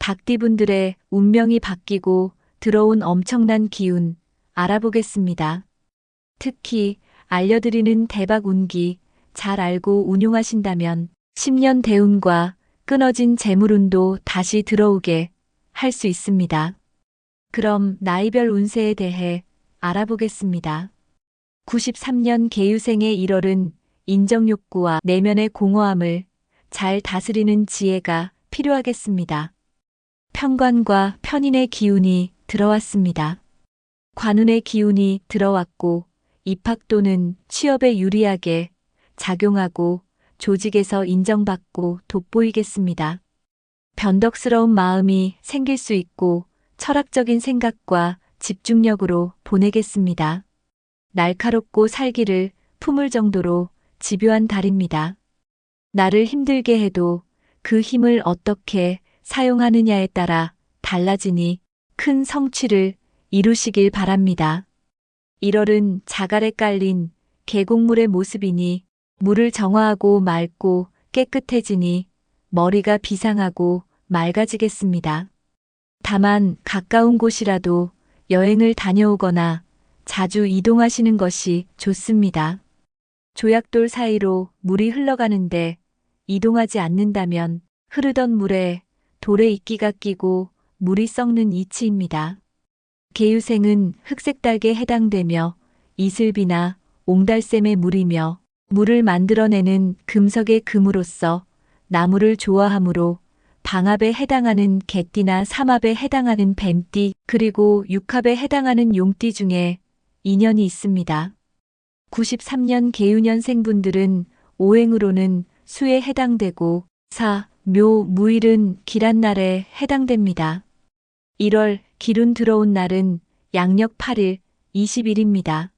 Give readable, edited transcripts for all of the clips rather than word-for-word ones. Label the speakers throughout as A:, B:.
A: 닭띠분들의 운명이 바뀌고 들어온 엄청난 기운 알아보겠습니다. 특히 알려드리는 대박 운기 잘 알고 운용하신다면 10년 대운과 끊어진 재물운도 다시 들어오게 할 수 있습니다. 그럼 나이별 운세에 대해 알아보겠습니다. 93년 계유생의 1월은 인정욕구와 내면의 공허함을 잘 다스리는 지혜가 필요하겠습니다. 편관과 편인의 기운이 들어왔습니다. 관운의 기운이 들어왔고 입학 또는 취업에 유리하게 작용하고 조직에서 인정받고 돋보이겠습니다. 변덕스러운 마음이 생길 수 있고 철학적인 생각과 집중력으로 보내겠습니다. 날카롭고 살기를 품을 정도로 집요한 달입니다. 나를 힘들게 해도 그 힘을 어떻게 사용하느냐에 따라 달라지니 큰 성취를 이루시길 바랍니다. 1월은 자갈에 깔린 계곡물의 모습이니 물을 정화하고 맑고 깨끗해지니 머리가 비상하고 맑아지겠습니다. 다만 가까운 곳이라도 여행을 다녀오거나 자주 이동하시는 것이 좋습니다. 조약돌 사이로 물이 흘러가는데 이동하지 않는다면 흐르던 물에 돌에 이끼가 끼고 물이 썩는 이치입니다. 계유생은 흑색달에 해당되며 이슬비나 옹달샘의 물이며 물을 만들어내는 금석의 금으로서 나무를 좋아하므로 방합에 해당하는 개띠나 삼합에 해당하는 뱀띠 그리고 육합에 해당하는 용띠 중에 인연이 있습니다. 93년 계유년생분들은 오행으로는 수에 해당되고 사, 묘, 무일은 길한 날에 해당됩니다. 1월 기룬 들어온 날은 양력 8일 20일입니다.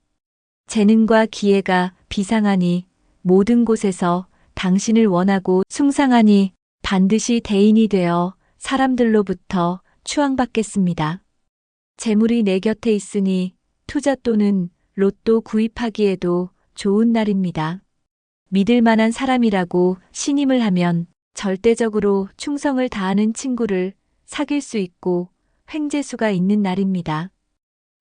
A: 재능과 기회가 비상하니 모든 곳에서 당신을 원하고 숭상하니 반드시 대인이 되어 사람들로부터 추앙받겠습니다. 재물이 내 곁에 있으니 투자 또는 로또 구입하기에도 좋은 날입니다. 믿을 만한 사람이라고 신임을 하면 절대적으로 충성을 다하는 친구를 사귈 수 있고 횡재수가 있는 날입니다.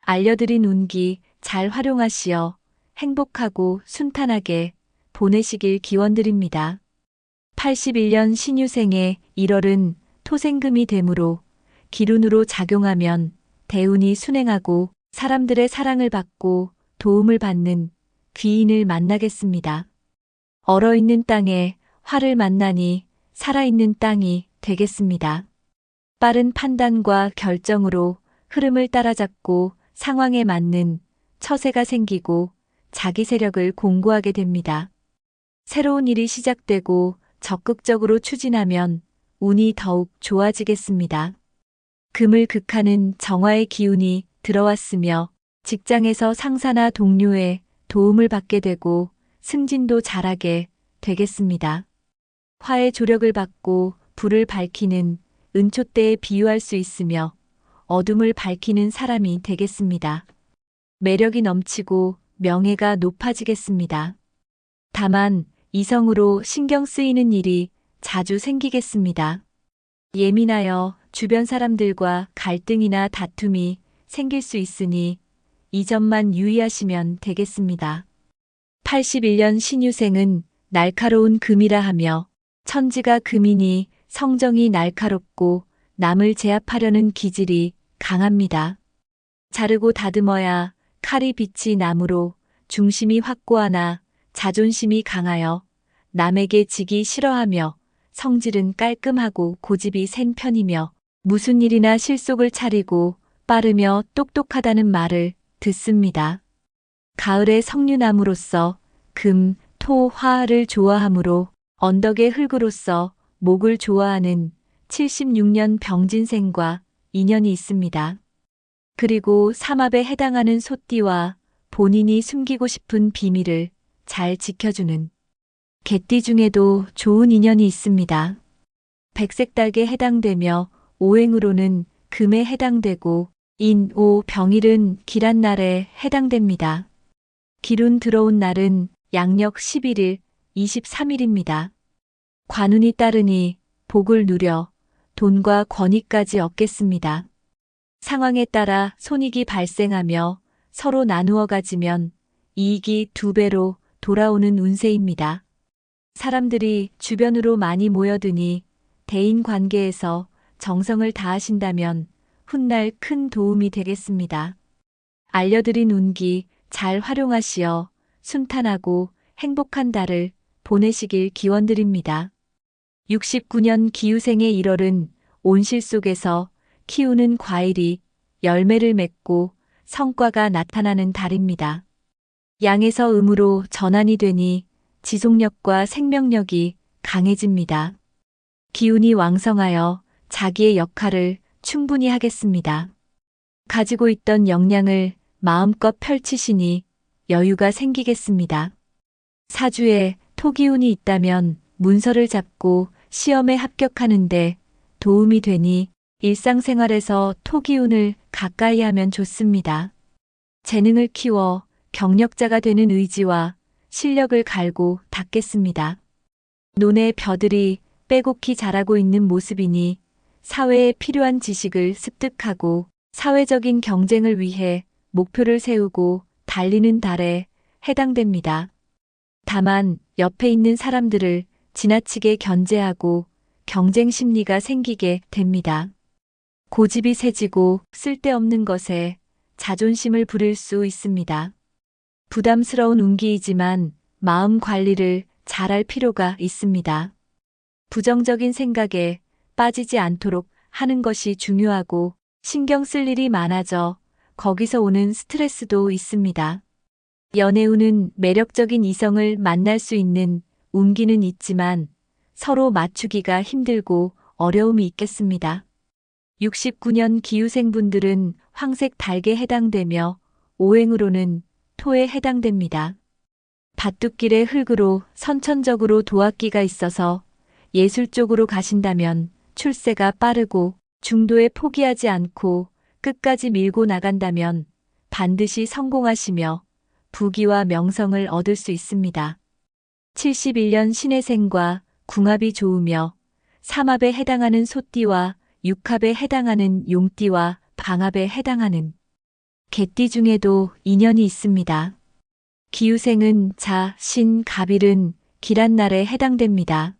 A: 알려드린 운기 잘 활용하시어 행복하고 순탄하게 보내시길 기원드립니다. 81년 신유생의 1월은 토생금이 되므로 기룬으로 작용하면 대운이 순행하고 사람들의 사랑을 받고 도움을 받는 귀인을 만나겠습니다. 얼어있는 땅에 화를 만나니 살아있는 땅이 되겠습니다. 빠른 판단과 결정으로 흐름을 따라잡고 상황에 맞는 처세가 생기고 자기 세력을 공고하게 됩니다. 새로운 일이 시작되고 적극적으로 추진하면 운이 더욱 좋아지겠습니다. 금을 극하는 정화의 기운이 들어왔으며 직장에서 상사나 동료의 도움을 받게 되고 승진도 잘하게 되겠습니다. 화의 조력을 받고 불을 밝히는 은초대에 비유할 수 있으며 어둠을 밝히는 사람이 되겠습니다. 매력이 넘치고 명예가 높아지겠습니다. 다만 이성으로 신경 쓰이는 일이 자주 생기겠습니다. 예민하여 주변 사람들과 갈등이나 다툼이 생길 수 있으니 이 점만 유의하시면 되겠습니다. 81년 신유생은 날카로운 금이라 하며 천지가 금이니 성정이 날카롭고 남을 제압하려는 기질이 강합니다. 자르고 다듬어야 칼이 빛이 나므로 중심이 확고하나 자존심이 강하여 남에게 지기 싫어하며 성질은 깔끔하고 고집이 센 편이며 무슨 일이나 실속을 차리고 빠르며 똑똑하다는 말을 듣습니다. 가을의 석류나무로서 금, 토, 화를 좋아하므로 언덕의 흙으로서 목을 좋아하는 76년 병진생과 인연이 있습니다. 그리고 삼합에 해당하는 소띠와 본인이 숨기고 싶은 비밀을 잘 지켜주는 개띠 중에도 좋은 인연이 있습니다. 백색달에 해당되며 오행으로는 금에 해당되고 인, 오, 병일은 길한 날에 해당됩니다. 기룬 들어온 날은 양력 11일 23일입니다. 관운이 따르니 복을 누려 돈과 권위까지 얻겠습니다. 상황에 따라 손익이 발생하며 서로 나누어 가지면 이익이 2배로 돌아오는 운세입니다. 사람들이 주변으로 많이 모여드니 대인 관계에서 정성을 다하신다면 훗날 큰 도움이 되겠습니다. 알려드린 운기 잘 활용하시어 순탄하고 행복한 달을 보내시길 기원드립니다. 69년 기우생의 1월은 온실 속에서 키우는 과일이 열매를 맺고 성과가 나타나는 달입니다. 양에서 음으로 전환이 되니 지속력과 생명력이 강해집니다. 기운이 왕성하여 자기의 역할을 충분히 하겠습니다. 가지고 있던 역량을 마음껏 펼치시니 여유가 생기겠습니다. 사주에 토기운이 있다면 문서를 잡고 시험에 합격하는데 도움이 되니 일상생활에서 토기운을 가까이 하면 좋습니다. 재능을 키워 경력자가 되는 의지와 실력을 갈고 닦겠습니다. 논의 벼들이 빼곡히 자라고 있는 모습이니 사회에 필요한 지식을 습득하고 사회적인 경쟁을 위해 목표를 세우고 달리는 달에 해당됩니다. 다만 옆에 있는 사람들을 지나치게 견제하고 경쟁 심리가 생기게 됩니다. 고집이 세지고 쓸데없는 것에 자존심을 부릴 수 있습니다. 부담스러운 운기이지만 마음 관리를 잘할 필요가 있습니다. 부정적인 생각에 빠지지 않도록 하는 것이 중요하고 신경 쓸 일이 많아져 거기서 오는 스트레스도 있습니다. 연애운은 매력적인 이성을 만날 수 있는 운기는 있지만 서로 맞추기가 힘들고 어려움이 있겠습니다. 69년 기우생분들은 황색 닭에 해당되며 오행으로는 토에 해당됩니다. 밭둑길의 흙으로 선천적으로 도학기가 있어서 예술 쪽으로 가신다면 출세가 빠르고 중도에 포기하지 않고 끝까지 밀고 나간다면 반드시 성공하시며 부귀와 명성을 얻을 수 있습니다. 71년 신해생과 궁합이 좋으며 삼합에 해당하는 소띠와 육합에 해당하는 용띠와 방합에 해당하는 개띠 중에도 인연이 있습니다. 기우생은 자, 신, 갑일은 길한 날에 해당됩니다.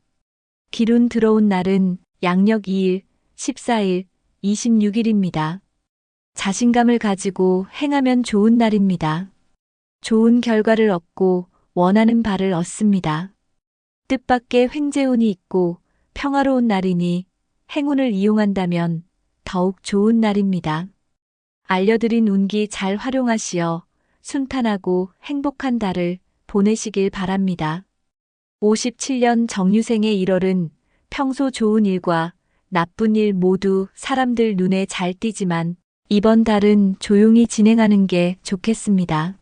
A: 기운 들어온 날은 양력 2일, 14일, 26일입니다. 자신감을 가지고 행하면 좋은 날입니다. 좋은 결과를 얻고 원하는 바를 얻습니다. 뜻밖의 횡재운이 있고 평화로운 날이니 행운을 이용한다면 더욱 좋은 날입니다. 알려드린 운기 잘 활용하시어 순탄하고 행복한 달을 보내시길 바랍니다. 57년 정유생의 1월은 평소 좋은 일과 나쁜 일 모두 사람들 눈에 잘 띄지만 이번 달은 조용히 진행하는 게 좋겠습니다.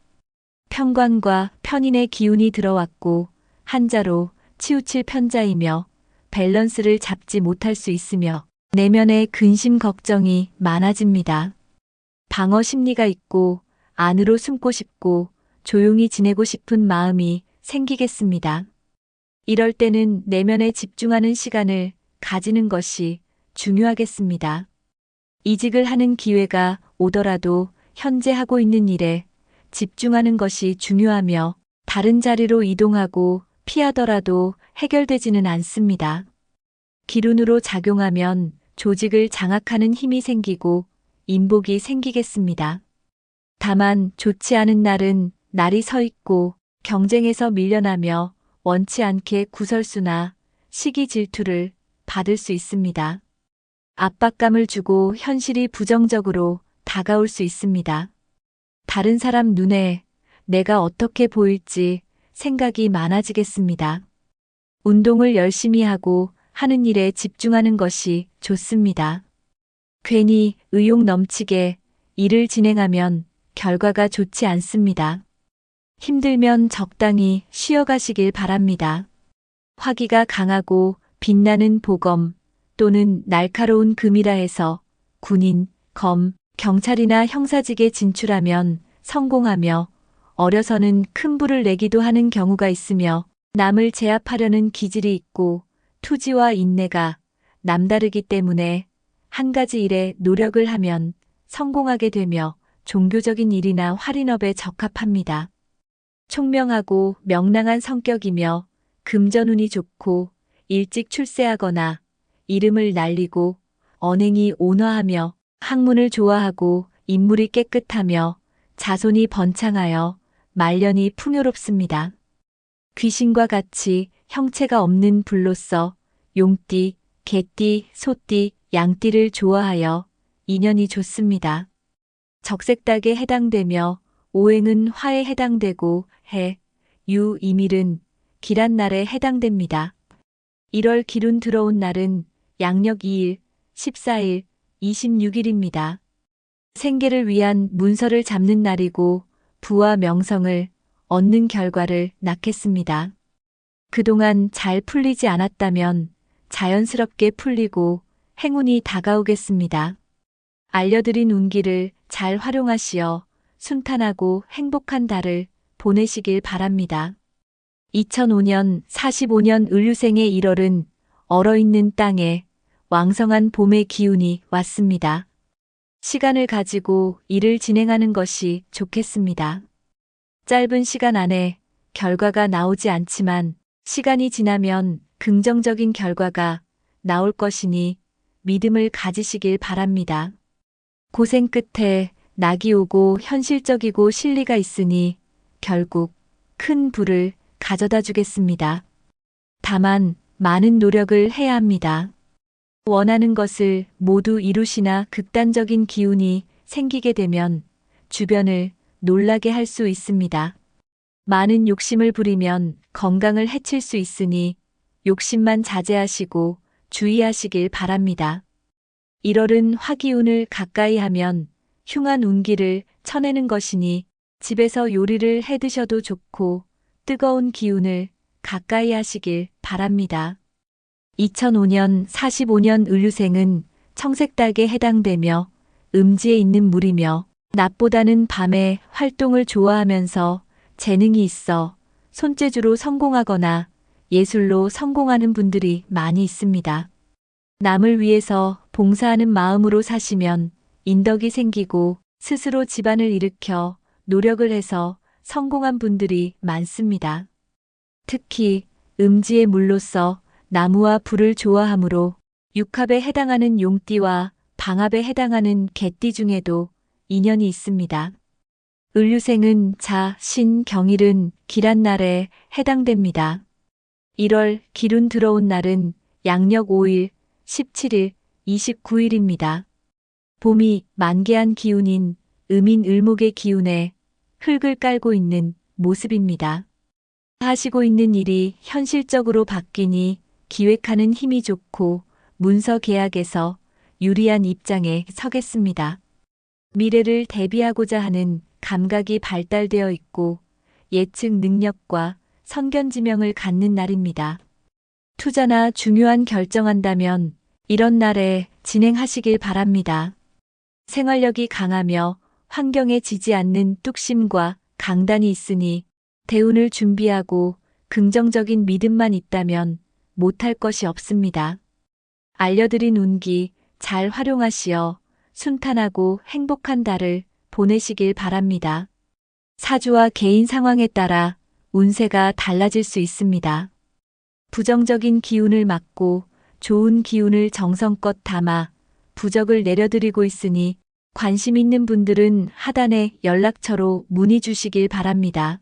A: 편관과 편인의 기운이 들어왔고 한자로 치우칠 편자이며 밸런스를 잡지 못할 수 있으며 내면의 근심 걱정이 많아집니다. 방어 심리가 있고 안으로 숨고 싶고 조용히 지내고 싶은 마음이 생기겠습니다. 이럴 때는 내면에 집중하는 시간을 가지는 것이 중요하겠습니다. 이직을 하는 기회가 오더라도 현재 하고 있는 일에 집중하는 것이 중요하며 다른 자리로 이동하고 피하더라도 해결되지는 않습니다. 기운으로 작용하면 조직을 장악하는 힘이 생기고 인복이 생기겠습니다. 다만 좋지 않은 날은 날이 서 있고 경쟁에서 밀려나며 원치 않게 구설수나 시기 질투를 받을 수 있습니다. 압박감을 주고 현실이 부정적으로 다가올 수 있습니다. 다른 사람 눈에 내가 어떻게 보일지 생각이 많아지겠습니다. 운동을 열심히 하고 하는 일에 집중하는 것이 좋습니다. 괜히 의욕 넘치게 일을 진행하면 결과가 좋지 않습니다. 힘들면 적당히 쉬어가시길 바랍니다. 화기가 강하고 빛나는 보검 또는 날카로운 금이라 해서 군인, 검, 경찰이나 형사직에 진출하면 성공하며 어려서는 큰 부를 내기도 하는 경우가 있으며 남을 제압하려는 기질이 있고 투지와 인내가 남다르기 때문에 한 가지 일에 노력을 하면 성공하게 되며 종교적인 일이나 활인업에 적합합니다. 총명하고 명랑한 성격이며 금전운이 좋고 일찍 출세하거나 이름을 날리고 언행이 온화하며 학문을 좋아하고 인물이 깨끗하며 자손이 번창하여 말년이 풍요롭습니다. 귀신과 같이 형체가 없는 불로서 용띠, 개띠, 소띠, 양띠를 좋아하여 인연이 좋습니다. 적색닭에 해당되며 오행은 화에 해당되고 해, 유, 이밀은 기란 날에 해당됩니다. 1월 기룬 들어온 날은 양력 2일, 14일, 26일입니다. 생계를 위한 문서를 잡는 날이고 부와 명성을 얻는 결과를 낳겠습니다. 그동안 잘 풀리지 않았다면 자연스럽게 풀리고 행운이 다가오겠습니다. 알려드린 운기를 잘 활용하시어 순탄하고 행복한 달을 보내시길 바랍니다. 2005년 45년 을류생의 1월은 얼어있는 땅에 왕성한 봄의 기운이 왔습니다. 시간을 가지고 일을 진행하는 것이 좋겠습니다. 짧은 시간 안에 결과가 나오지 않지만 시간이 지나면 긍정적인 결과가 나올 것이니 믿음을 가지시길 바랍니다. 고생 끝에 낙이 오고 현실적이고 실리가 있으니 결국 큰 부를 가져다 주겠습니다. 다만 많은 노력을 해야 합니다. 원하는 것을 모두 이루시나 극단적인 기운이 생기게 되면 주변을 놀라게 할 수 있습니다. 많은 욕심을 부리면 건강을 해칠 수 있으니 욕심만 자제하시고 주의하시길 바랍니다. 1월은 화기운을 가까이 하면 흉한 운기를 쳐내는 것이니 집에서 요리를 해 드셔도 좋고 뜨거운 기운을 가까이 하시길 바랍니다. 2005년 45년 을류생은 청색닭에 해당되며 음지에 있는 물이며 낮보다는 밤에 활동을 좋아하면서 재능이 있어 손재주로 성공하거나 예술로 성공하는 분들이 많이 있습니다. 남을 위해서 봉사하는 마음으로 사시면 인덕이 생기고 스스로 집안을 일으켜 노력을 해서 성공한 분들이 많습니다. 특히 음지의 물로서 나무와 불을 좋아하므로 육합에 해당하는 용띠와 방합에 해당하는 개띠 중에도 인연이 있습니다. 을류생은 자, 신, 경일은 기란 날에 해당됩니다. 1월 기룬 들어온 날은 양력 5일, 17일, 29일입니다. 봄이 만개한 기운인 음인 을목의 기운에 흙을 깔고 있는 모습입니다. 하시고 있는 일이 현실적으로 바뀌니 기획하는 힘이 좋고 문서 계약에서 유리한 입장에 서겠습니다. 미래를 대비하고자 하는 감각이 발달되어 있고 예측 능력과 선견지명을 갖는 날입니다. 투자나 중요한 결정한다면 이런 날에 진행하시길 바랍니다. 생활력이 강하며 환경에 지지 않는 뚝심과 강단이 있으니 대운을 준비하고 긍정적인 믿음만 있다면 못할 것이 없습니다. 알려드린 운기 잘 활용하시어 순탄하고 행복한 달을 보내시길 바랍니다. 사주와 개인 상황에 따라 운세가 달라질 수 있습니다. 부정적인 기운을 막고 좋은 기운을 정성껏 담아 부적을 내려드리고 있으니 관심 있는 분들은 하단의 연락처로 문의 주시길 바랍니다.